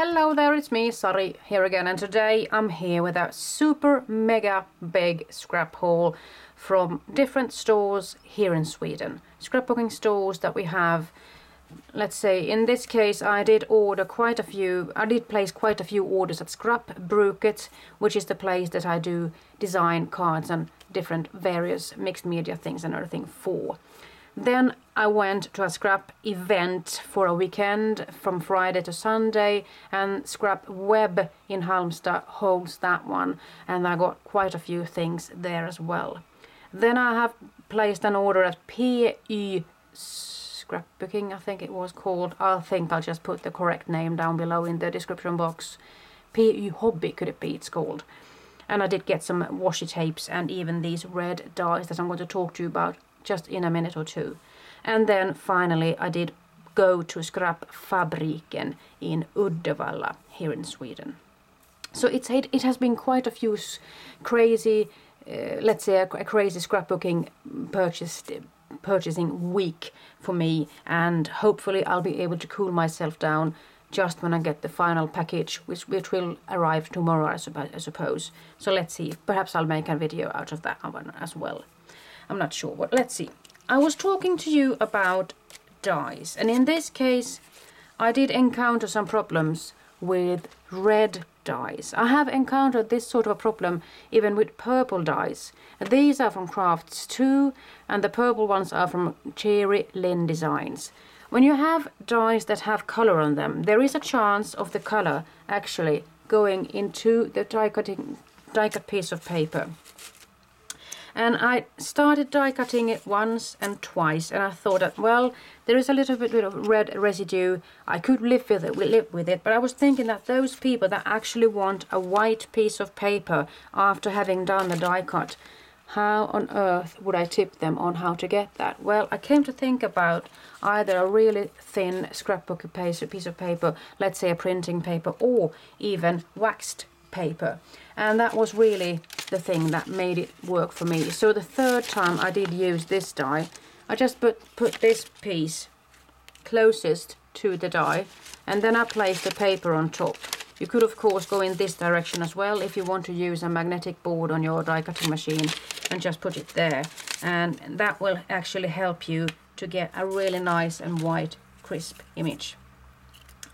Hello there, it's me, Sari, here again, and today I'm here with a super mega big scrap haul from different stores here in Sweden. Scrapbooking stores that we have. Let's say in this case I did place quite a few orders at ScrapBruket, which is the place that I do design cards and different various mixed media things and everything for. Then I went to a scrap event for a weekend from Friday to Sunday, and ScrapWeb in Halmstad holds that one, and I got quite a few things there as well. Then I have placed an order at PY Scrapbooking, I think it was called. I think I'll just put the correct name down below in the description box. PY Hobby could it be it's called. And I did get some washi tapes and even these red dies that I'm going to talk to you about just in a minute or two. And then finally I did go to ScrapFabriken in Uddevalla here in Sweden. So it has been quite a few crazy, let's say a crazy scrapbooking purchasing week for me, and hopefully I'll be able to cool myself down just when I get the final package, which will arrive tomorrow, I suppose. So let's see, perhaps I'll make a video out of that one as well. I'm not sure, but let's see. I was talking to you about dies, and in this case I did encounter some problems with red dies. I have encountered this sort of a problem even with purple dies. These are from Crafts 2 and the purple ones are from Cherry Lynn Designs. When you have dies that have color on them, there is a chance of the color actually going into the die cut piece of paper. And I started die cutting it once and twice, and I thought that, well, there is a little bit of red residue. I could live with it, but I was thinking that those people that actually want a white piece of paper after having done the die cut, how on earth would I tip them on how to get that? Well, I came to think about either a really thin scrapbook piece of paper, let's say a printing paper, or even waxed paper, and that was really the thing that made it work for me. So the third time I did use this die, I just put this piece closest to the die, and then I placed the paper on top. You could of course go in this direction as well if you want to use a magnetic board on your die cutting machine and just put it there, and that will actually help you to get a really nice and white crisp image.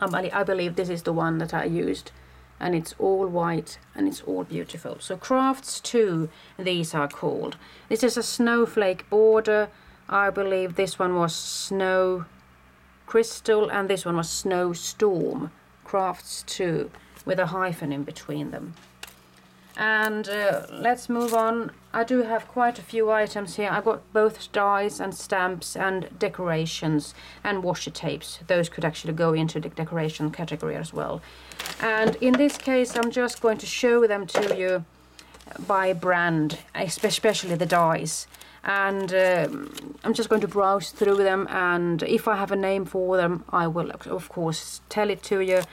I believe this is the one that I used, and it's all white and it's all beautiful. So Crafts 2, these are called. This is a snowflake border. I believe this one was Snow Crystal and this one was Snowstorm. Crafts 2 with a hyphen in between them. And let's move on. I do have quite a few items here. I got both dies and stamps and decorations and washi tapes. Those could actually go into the decoration category as well. And in this case I'm just going to show them to you by brand, especially the dies. And I'm just going to browse through them, and if I have a name for them I will of course tell it to you.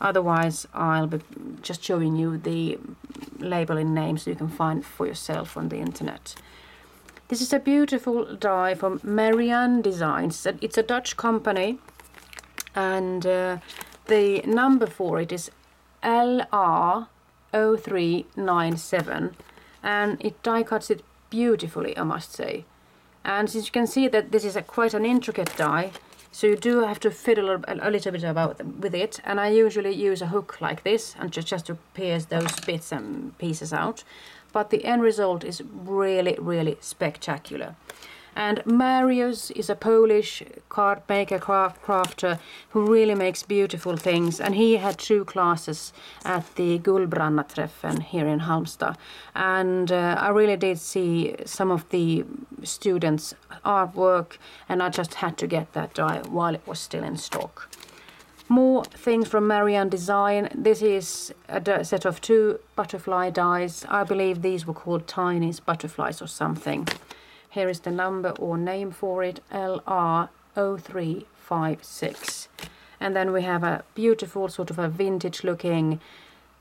Otherwise I'll be just showing you the labeling names so you can find for yourself on the internet. This is a beautiful die from Marianne Design. It's a Dutch company, and the number for it is LR0397, and it die cuts it beautifully, I must say. And since you can see that this is quite an intricate die, so you do have to fiddle a little bit with it, and I usually use a hook like this and just to pierce those bits and pieces out. But the end result is really, really spectacular. And Marius is a Polish card maker, crafter, who really makes beautiful things, and he had 2 classes at the Guldbrannaträffen here in Halmstad, and I really did see some of the students' artwork, and I just had to get that die while it was still in stock. More things from Marianne Design. This is a set of 2 butterfly dies. I believe these were called Tiny's butterflies or something. Here is the number or name for it, LR0356. And then we have a beautiful sort of a vintage looking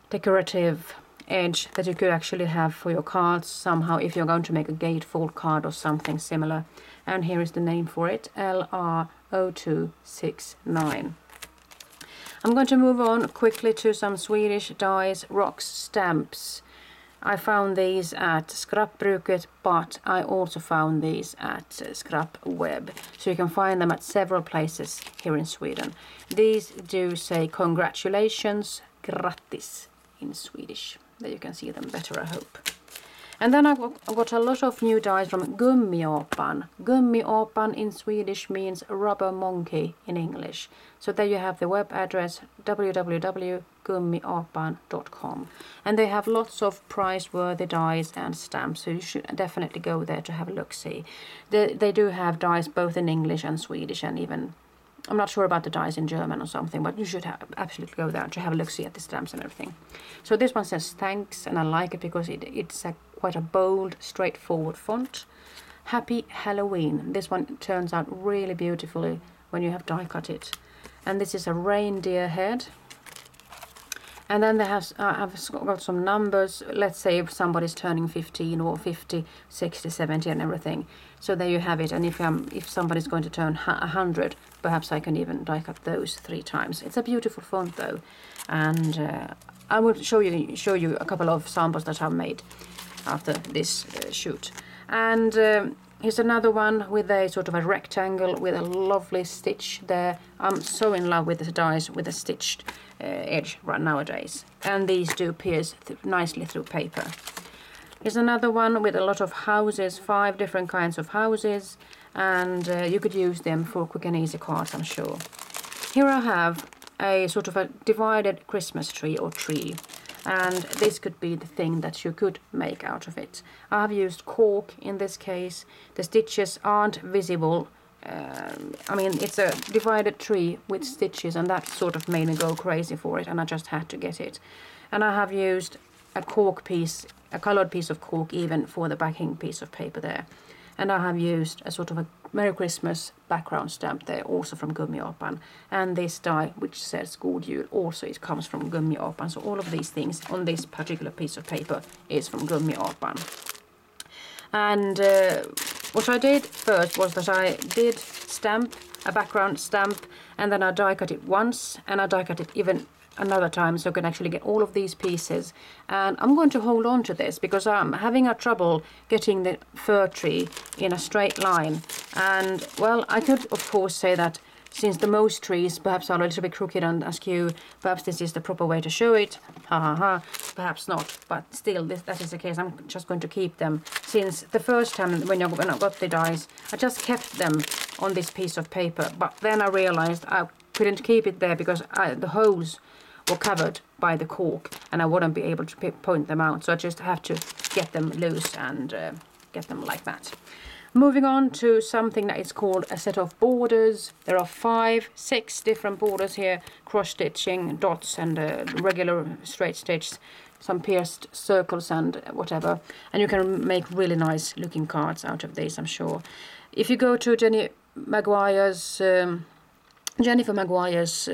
decorative edge that you could actually have for your cards somehow if you're going to make a gatefold card or something similar. And here is the name for it, LR0269. I'm going to move on quickly to some Swedish dies, Rox Stamps. I found these at ScrapBruket, but I also found these at ScrapWeb. So you can find them at several places here in Sweden. These do say congratulations, Grattis in Swedish. There you can see them better, I hope. And then I've got a lot of new dies from Gumapan. Gumapan in Swedish means rubber monkey in English. So there you have the web address www.gumapan.com. And they have lots of price-worthy dies and stamps, so you should definitely go there to have a look-see. They do have dies both in English and Swedish, and even, I'm not sure about the dies in German or something, but you should absolutely go there to have a look-see at the stamps and everything. So this one says thanks, and I like it because it's quite a bold, straightforward font. Happy Halloween. This one turns out really beautifully when you have die cut it. And this is a reindeer head. And then I've got some numbers. Let's say if somebody's turning 15 or 50, 60, 70 and everything. So there you have it. And if somebody's going to turn 100, perhaps I can even die cut those 3 times. It's a beautiful font though. And I will show you a couple of samples that I've made after this shoot. And here's another one with a sort of a rectangle with a lovely stitch there. I'm so in love with the dies with a stitched edge right nowadays. And these do pierce nicely through paper. Here's another one with a lot of houses, 5 different kinds of houses. And you could use them for quick and easy cards, I'm sure. Here I have a sort of a divided Christmas tree or tree. And this could be the thing that you could make out of it. I have used cork in this case. The stitches aren't visible. I mean, it's a divided tree with stitches, and that sort of made me go crazy for it, and I just had to get it. And I have used a cork piece, a colored piece of cork even for the backing piece of paper there. And I have used a sort of a Merry Christmas background stamp there, also from Gumapan. And this die, which says God Jul, also it comes from Gumapan. So all of these things on this particular piece of paper is from Gumapan. And what I did first was that I did stamp, a background stamp, and then I die cut it once, and I die cut it even another time, so I can actually get all of these pieces. And I'm going to hold on to this because I'm having a trouble getting the fir tree in a straight line. And well, I could of course say that since the most trees perhaps are a little bit crooked and askew, perhaps this is the proper way to show it. Ha ha ha, perhaps not, but still that is the case. I'm just going to keep them, since the first time when I got the dies, I just kept them on this piece of paper, but then I realized I couldn't keep it there because the holes were covered by the cork and I wouldn't be able to point them out, so I just have to get them loose and get them like that. Moving on to something that is called a set of borders. There are 5, 6 different borders here, cross stitching, dots and regular straight stitch, some pierced circles and whatever, and you can make really nice looking cards out of these, I'm sure. If you go to Jennifer Maguire's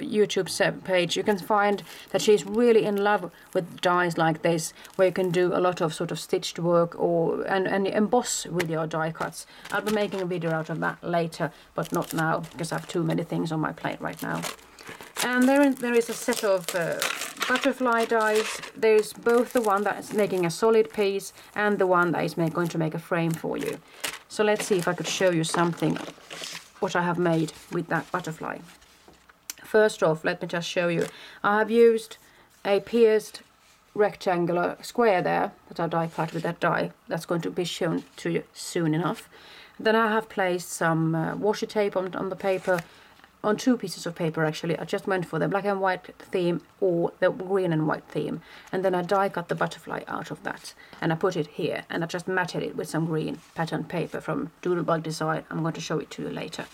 YouTube page, you can find that she's really in love with dies like this, where you can do a lot of sort of stitched work and emboss with your die cuts. I'll be making a video out of that later, but not now because I have too many things on my plate right now. And there is a set of butterfly dies. There's both the one that is making a solid piece and the one that is going to make a frame for you. So let's see if I could show you something what I have made with that butterfly. First off, let me just show you. I have used a pierced rectangular square there that I die cut with that die. That's going to be shown to you soon enough. Then I have placed some washi tape on the paper, on 2 pieces of paper actually. I just went for the black and white theme or the green and white theme, and then I die cut the butterfly out of that and I put it here, and I just matted it with some green pattern paper from Doodlebug Design. I'm going to show it to you later.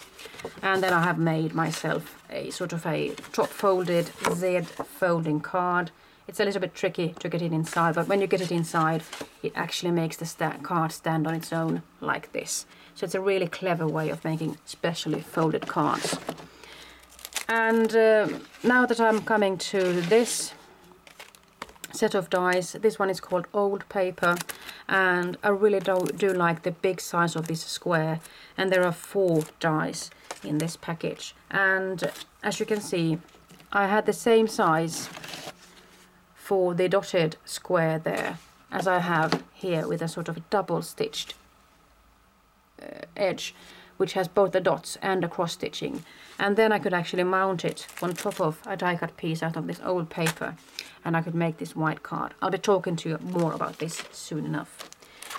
And then I have made myself a sort of a top folded Z folding card. It's a little bit tricky to get it inside, but when you get it inside it actually makes the card stand on its own like this. So it's a really clever way of making specially folded cards. And now that I'm coming to this set of dies, this one is called Old Paper, and I really do like the big size of this square, and there are 4 dies in this package. And as you can see, I had the same size for the dotted square there as I have here with a sort of double stitched edge, which has both the dots and the cross stitching. And then I could actually mount it on top of a die cut piece out of this old paper, and I could make this white card. I'll be talking to you more about this soon enough.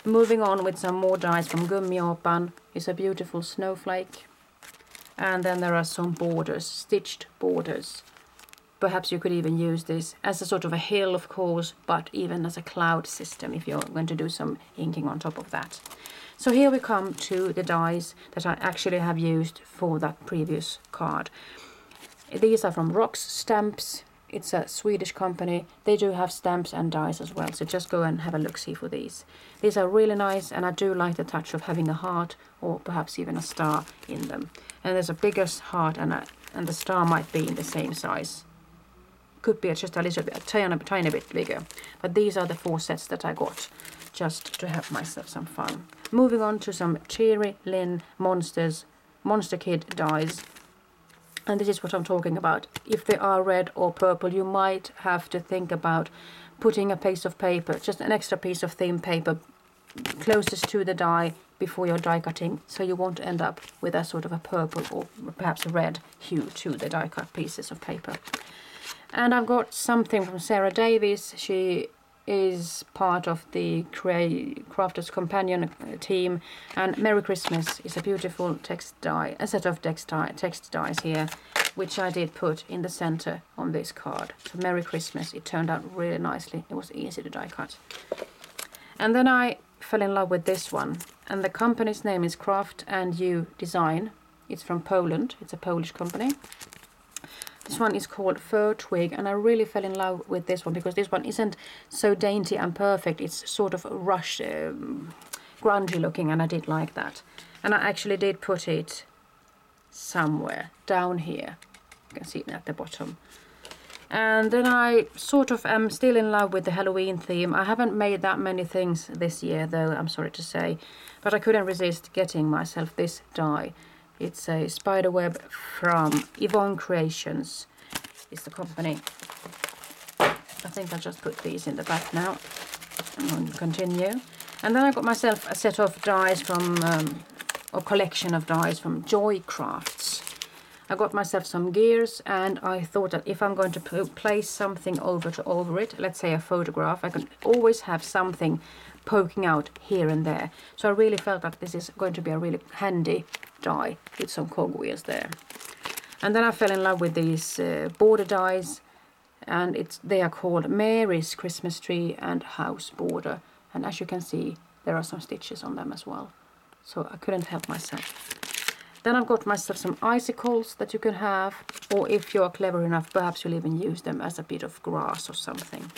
Moving on with some more dies from Gumapan is a beautiful snowflake. And then there are some borders, stitched borders. Perhaps you could even use this as a sort of a hill, of course, but even as a cloud system if you're going to do some inking on top of that. So here we come to the dies that I actually have used for that previous card. These are from Rox Stamps. It's a Swedish company. They do have stamps and dies as well, so just go and have a look-see for these. These are really nice, and I do like the touch of having a heart or perhaps even a star in them. And there's a bigger heart, and the star might be in the same size. Could be just a little bit, tiny bit bigger. But these are the 4 sets that I got, just to have myself some fun. Moving on to some Cherry Lynn Monster Kid dies. And this is what I'm talking about. If they are red or purple, you might have to think about putting a piece of paper, just an extra piece of thin paper, closest to the die before you're die cutting, so you won't end up with a sort of a purple or perhaps a red hue to the die cut pieces of paper. And I've got something from Sara Davies. She is part of the Crafters Companion team, and Merry Christmas is a beautiful text die, a set of text dies here, which I did put in the center on this card. So Merry Christmas, it turned out really nicely. It was easy to die cut. And then I fell in love with this one, and the company's name is Marianne Design. It's from Poland. It's a Polish company. This one is called Fir Twig, and I really fell in love with this one because this one isn't so dainty and perfect. It's sort of rush, grungy looking, and I did like that. And I actually did put it somewhere down here. You can see it at the bottom. And then I sort of am still in love with the Halloween theme. I haven't made that many things this year, though, I'm sorry to say. But I couldn't resist getting myself this die. It's a spider web from Yvonne Creations, is the company. I think I'll just put these in the back now and continue. And then I got myself a set of dies from, or collection of dies from Joy Crafts. I got myself some gears, and I thought that if I'm going to place something over it, let's say a photograph, I can always have something poking out here and there. So I really felt that this is going to be a really handy die with some cogwheels there. And then I fell in love with these border dies, and they are called Mary's Christmas Tree and House Border. And as you can see, there are some stitches on them as well. So I couldn't help myself. Then I've got myself some icicles that you can have, or if you're clever enough, perhaps you'll even use them as a bit of grass or something.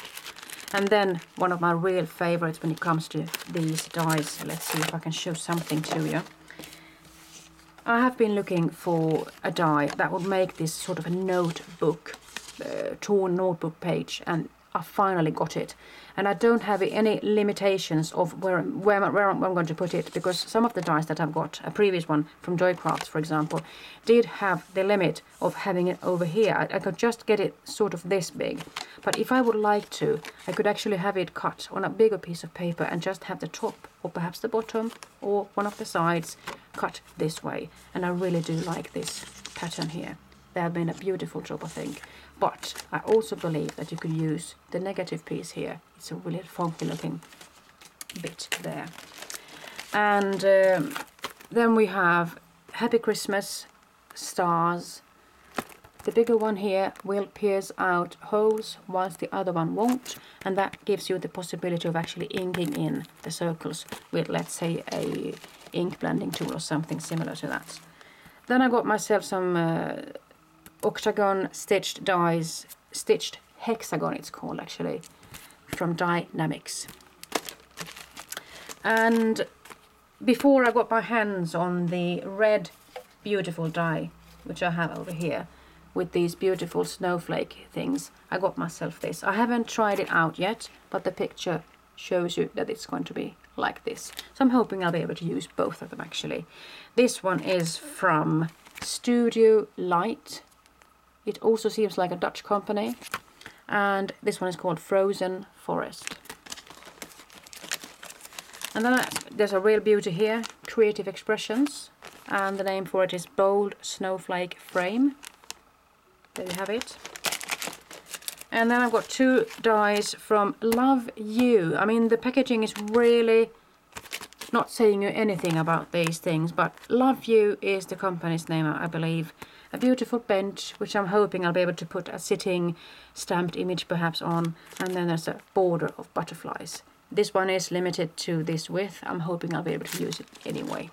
And then one of my real favorites when it comes to these dies, let's see if I can show something to you. I have been looking for a die that would make this sort of a notebook, torn notebook page, and I finally got it. And I don't have any limitations of where I'm going to put it, because some of the dies that I've got, a previous one from Joy Crafts, for example, did have the limit of having it over here. I could just get it sort of this big. But if I would like to, I could actually have it cut on a bigger piece of paper and just have the top, or perhaps the bottom, or one of the sides cut this way. And I really do like this pattern here. They have been a beautiful job, I think. But I also believe that you could use the negative piece here. It's a really funky looking bit there. And then we have Happy Christmas stars. The bigger one here will pierce out holes, whilst the other one won't. And that gives you the possibility of actually inking in the circles with, let's say, a ink blending tool or something similar to that. Then I got myself some octagon stitched dies, stitched hexagon it's called actually, from Dynamics. And before I got my hands on the red beautiful die, which I have over here, with these beautiful snowflake things, I got myself this. I haven't tried it out yet, but the picture shows you that it's going to be like this. So I'm hoping I'll be able to use both of them actually. This one is from Studio Light. It also seems like a Dutch company. And this one is called Frozen Forest. And then there's a real beauty here, Creative Expressions. And the name for it is Bold Snowflake Frame. There you have it. And then I've got 2 dies from Love You. I mean, the packaging is really not saying you anything about these things, but Love You is the company's name, I believe. A beautiful bench, which I'm hoping I'll be able to put a sitting stamped image perhaps on. And then there's a border of butterflies. This one is limited to this width. I'm hoping I'll be able to use it anyway.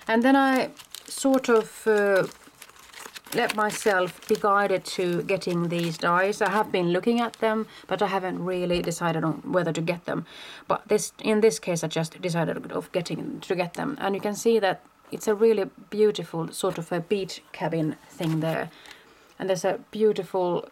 And then I sort of let myself be guided to getting these dies. I have been looking at them, but I haven't really decided on whether to get them. But in this case, I just decided to get them. And you can see that it's a really beautiful sort of a beach cabin thing there. And there's a beautiful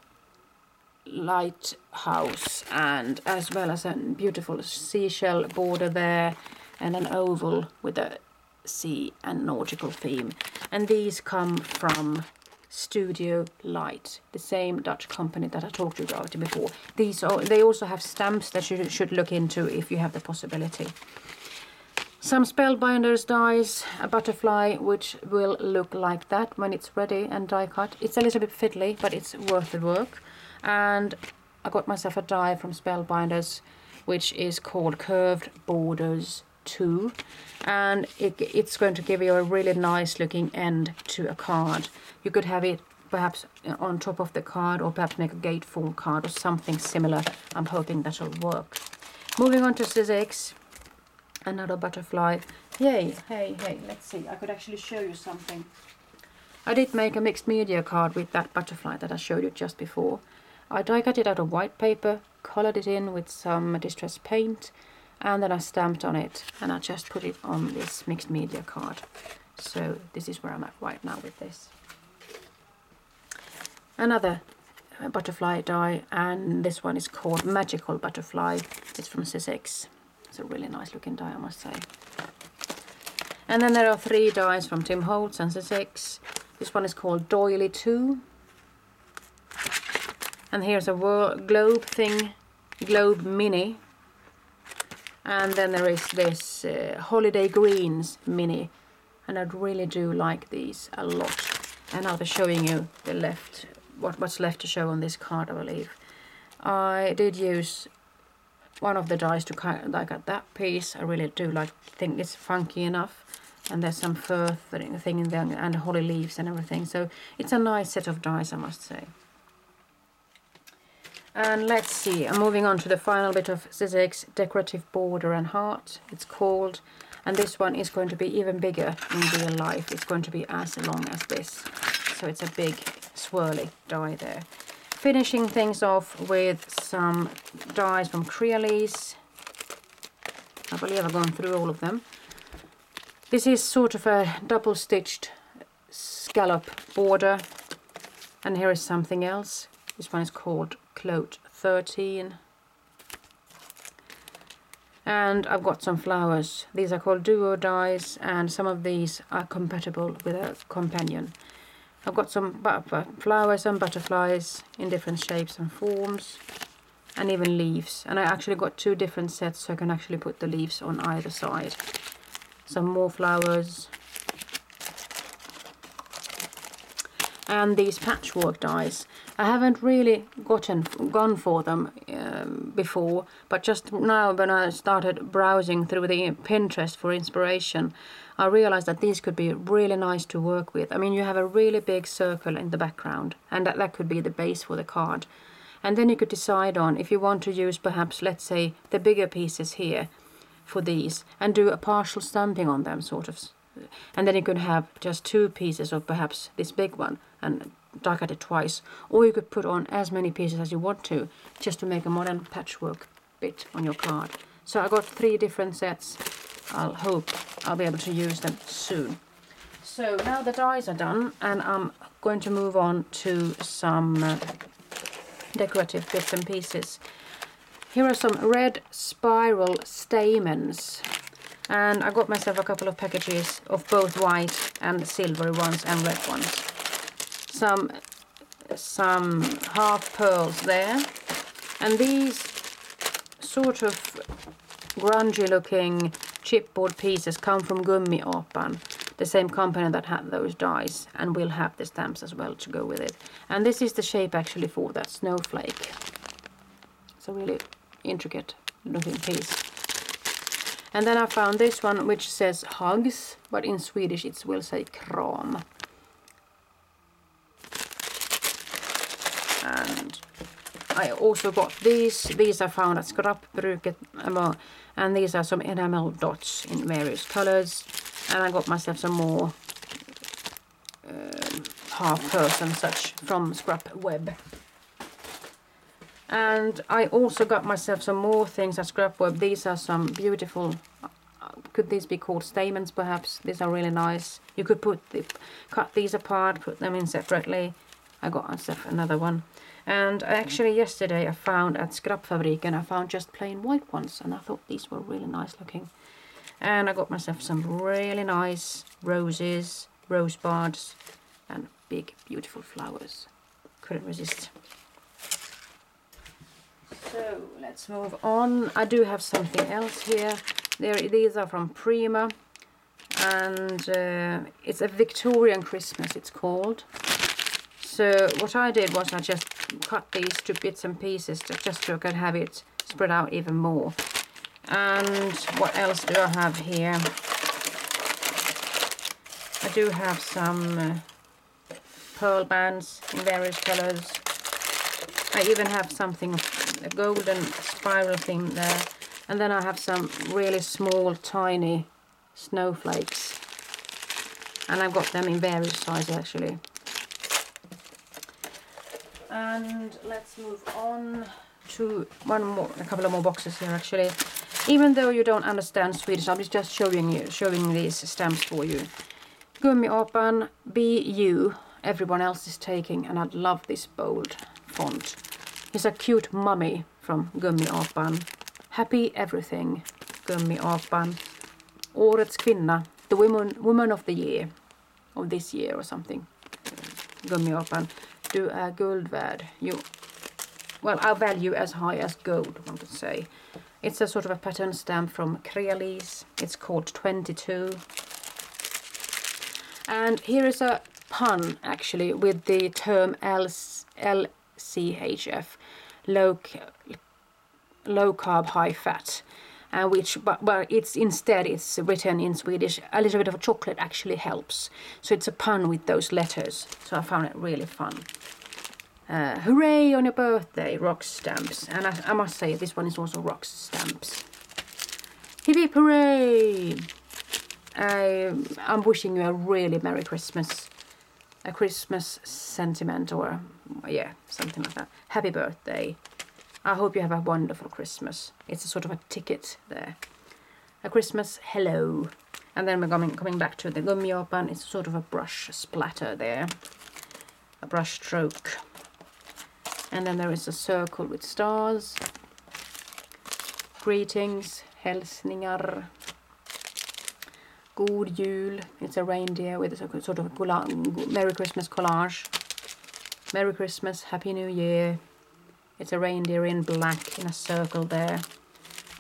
lighthouse, and as well as a beautiful seashell border there, and an oval with a sea and nautical theme. And these come from Studio Light, the same Dutch company that I talked to you about before. They also have stamps that you should look into if you have the possibility. Some Spellbinders dies, a butterfly which will look like that when it's ready and die cut. It's a little bit fiddly, but it's worth the work. And I got myself a die from Spellbinders, which is called Curved Borders 2. And it's going to give you a really nice looking end to a card. You could have it perhaps on top of the card, or perhaps make a gatefold card or something similar. I'm hoping that'll work. Moving on to SCRAPBOOKING. Another butterfly. Yay, hey, let's see. I could actually show you something. I did make a mixed media card with that butterfly that I showed you just before. I die cut it out of white paper, colored it in with some distress paint, and then I stamped on it, and I just put it on this mixed media card. So this is where I'm at right now with this. Another butterfly die, and this one is called Magical Butterfly. It's from SCRAPBOOKING. It's a really nice looking die, I must say. And then there are 3 dies from Tim Holtz and SCRAPBOOKING. This one is called Doily 2. And here's a globe thing, Globe Mini. And then there is this Holiday Greens Mini. And I really do like these a lot. And I'll be showing you what's left to show on this card, I believe. I did use one of the dies to die cut that piece. I really do think it's funky enough. And there's some fur thing in there, and holly leaves and everything. So it's a nice set of dies, I must say. And let's see, I'm moving on to the final bit of SCRAPBOOKING, Decorative Border and Heart, it's called. And this one is going to be even bigger in real life. It's going to be as long as this. So it's a big swirly die there. Finishing things off with some dies from Crealise. I believe I've gone through all of them. This is sort of a double-stitched scallop border. And here is something else. This one is called Cloat 13. And I've got some flowers. These are called duo dies, and some of these are compatible with a companion. I've got some flowers and butterflies in different shapes and forms, and even leaves. And I actually got 2 different sets, so I can actually put the leaves on either side. Some more flowers. And these patchwork dies. I haven't really gone for them before, but just now when I started browsing through the Pinterest for inspiration, I realized that these could be really nice to work with. I mean, you have a really big circle in the background, and that could be the base for the card. And then you could decide on if you want to use perhaps, let's say, the bigger pieces here for these, and do a partial stamping on them, sort of. And then you could have just 2 pieces of perhaps this big one, and die cut it twice, or you could put on as many pieces as you want to, just to make a modern patchwork bit on your card. So I got 3 different sets. I'll hope I'll be able to use them soon. So now the dies are done, and I'm going to move on to some decorative bits and pieces. Here are some red spiral stamens, and I got myself a couple of packages of both white and silvery ones and red ones. some half pearls there. And these sort of grungy looking chipboard pieces come from Gumapan, the same company that had those dies, and will have the stamps as well to go with it. And this is the shape actually for that snowflake. It's a really intricate looking piece. And then I found this one which says hugs, but in Swedish it will say kram. And I also got these. These I found at ScrapBruket, and these are some enamel dots in various colors. And I got myself some more half pearls and such from ScrapWeb. And I also got myself some more things at ScrapWeb. These are some beautiful, could these be called stamens perhaps? These are really nice. You could cut these apart, put them in separately. I got myself another one. And actually yesterday I found at ScrapFabriken, I found just plain white ones, and I thought these were really nice looking. And I got myself some really nice roses, rose buds, and big beautiful flowers. Couldn't resist. So let's move on. I do have something else here. These are from Prima, and it's a Victorian Christmas it's called. So what I did was I just cut these to bits and pieces just so I could have it spread out even more. And what else do I have here? I do have some pearl bands in various colors. I even have something, a golden spiral thing there. And then I have some really small, tiny snowflakes. And I've got them in various sizes actually. And let's move on to a couple of more boxes here actually. Even though you don't understand Swedish, I'll be just showing these stamps for you. Gumapan, be you, everyone else is taking, and I love this bold font. It's a cute mummy from Gumapan. Happy everything, Gumapan. Årets kvinna, the woman of the year, of this year or something. Gumapan, du är guld värd. Well, I value as high as gold, one could say. It's a sort of a pattern stamp from Grattis. It's called 22. And here is a pun actually with the term LCHF, low carb, high fat. But it's written in Swedish. A little bit of chocolate actually helps. So it's a pun with those letters. So I found it really fun. Hooray on your birthday, Rox Stamps. And I must say, this one is also Rox Stamps. Hip hip hooray! I'm wishing you a really Merry Christmas. A Christmas sentiment, or yeah, something like that. Happy birthday. I hope you have a wonderful Christmas. It's a sort of a ticket there. A Christmas hello. And then we're coming back to the Gumapan. It's sort of a brush splatter there. A brush stroke. And then there is a circle with stars. Greetings, hälsningar. God jul. It's a reindeer with a sort of a Merry Christmas collage. Merry Christmas, Happy New Year. It's a reindeer in black in a circle there.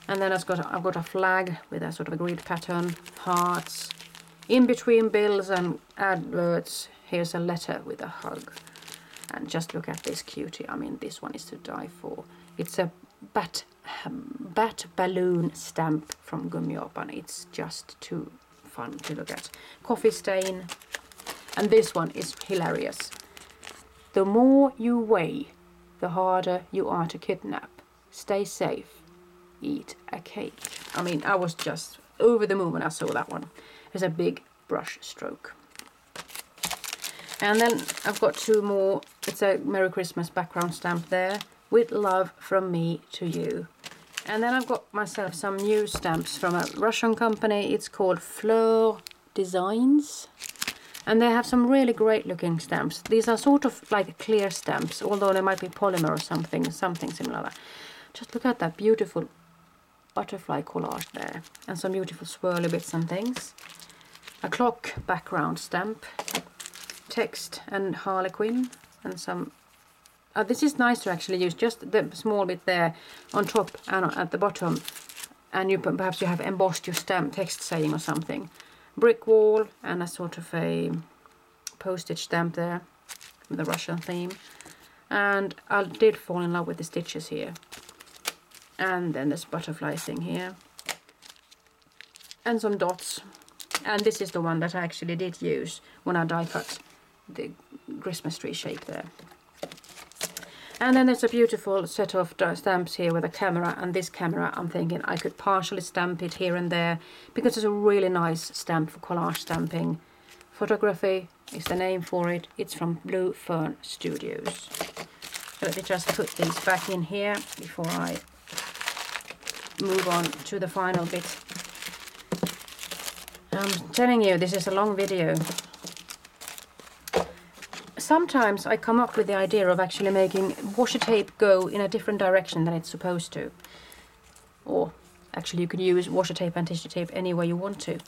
And then I've got a flag with a sort of a grid pattern, hearts. In between bills and adverts, here's a letter with a hug. And just look at this cutie. I mean, this one is to die for. It's a bat balloon stamp from Gumapan. It's just too fun to look at. Coffee stain. And this one is hilarious. The more you weigh, the harder you are to kidnap. Stay safe. Eat a cake. I mean, I was just over the moon when I saw that one. It's a big brush stroke. And then I've got two more. It's a Merry Christmas background stamp there. With love from me to you. And then I've got myself some new stamps from a Russian company. It's called Fleur Designs. And they have some really great looking stamps. These are sort of like clear stamps, although they might be polymer or something similar to that. Just look at that beautiful butterfly collage there. And some beautiful swirly bits and things. A clock background stamp. text and Harlequin and some. This is nice to actually use just the small bit there on top and at the bottom, and you perhaps you have embossed your stamp text saying or something. Brick wall and a sort of a postage stamp there with a Russian theme. And I did fall in love with the stitches here. And then this butterfly thing here. And some dots. And this is the one that I actually did use when I die cut the Christmas tree shape there. And then there's a beautiful set of stamps here with a camera, and this camera I'm thinking I could partially stamp it here and there because it's a really nice stamp for collage stamping. Photography is the name for it. It's from Blue Fern Studios. So let me just put these back in here before I move on to the final bit. I'm telling you, this is a long video. Sometimes I come up with the idea of actually making washi tape go in a different direction than it's supposed to. Or actually you can use washi tape and tissue tape any way you want to.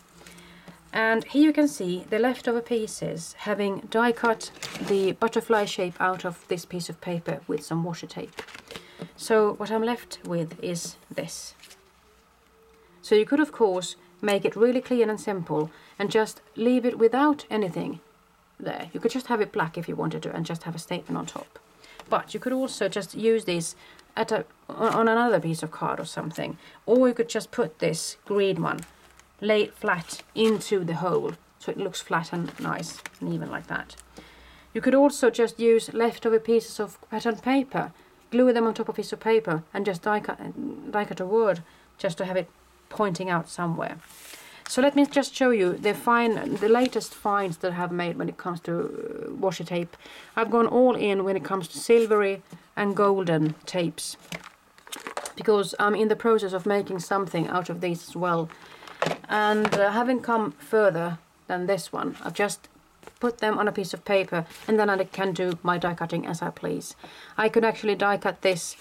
And here you can see the leftover pieces having die cut the butterfly shape out of this piece of paper with some washi tape. So what I'm left with is this. So you could of course make it really clean and simple and just leave it without anything there. You could just have it black if you wanted to and just have a statement on top. But you could also just use this on another piece of card or something. Or you could just put this green one, lay it flat into the hole so it looks flat and nice and even like that. You could also just use leftover pieces of pattern paper, glue them on top of a piece of paper and just die cut a word just to have it pointing out somewhere. So let me just show you the latest finds that I have made when it comes to washi tape. I've gone all in when it comes to silvery and golden tapes, because I'm in the process of making something out of these as well. And having come further than this one, I've just put them on a piece of paper and then I can do my die cutting as I please. I could actually die cut this.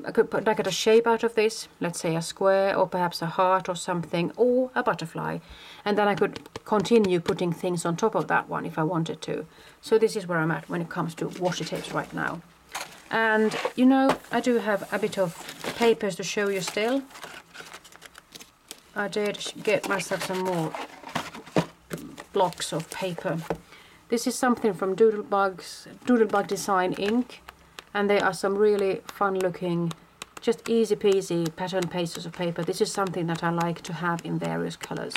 I could die cut a shape out of this, let's say a square or perhaps a heart or something, or a butterfly, and then I could continue putting things on top of that one if I wanted to. So this is where I'm at when it comes to washi tapes right now. And you know, I do have a bit of papers to show you still. I did get myself some more blocks of paper. This is something from Doodlebug Design ink. And there are some really fun looking, just easy peasy pattern pieces of paper. This is something that I like to have in various colors.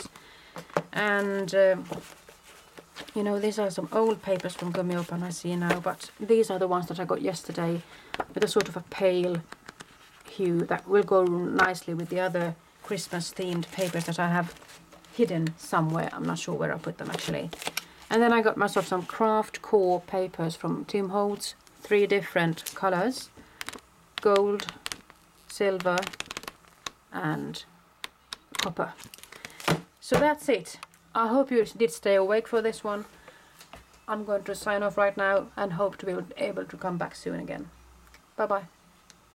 And you know, these are some old papers from Gumapan I see now, but these are the ones that I got yesterday with a sort of a pale hue that will go nicely with the other Christmas themed papers that I have hidden somewhere. I'm not sure where I put them actually. And then I got myself some craft core papers from Tim Holtz. 3 different colors, gold, silver and copper. So that's it. I hope you did stay awake for this one. I'm going to sign off right now and hope to be able to come back soon again. Bye bye.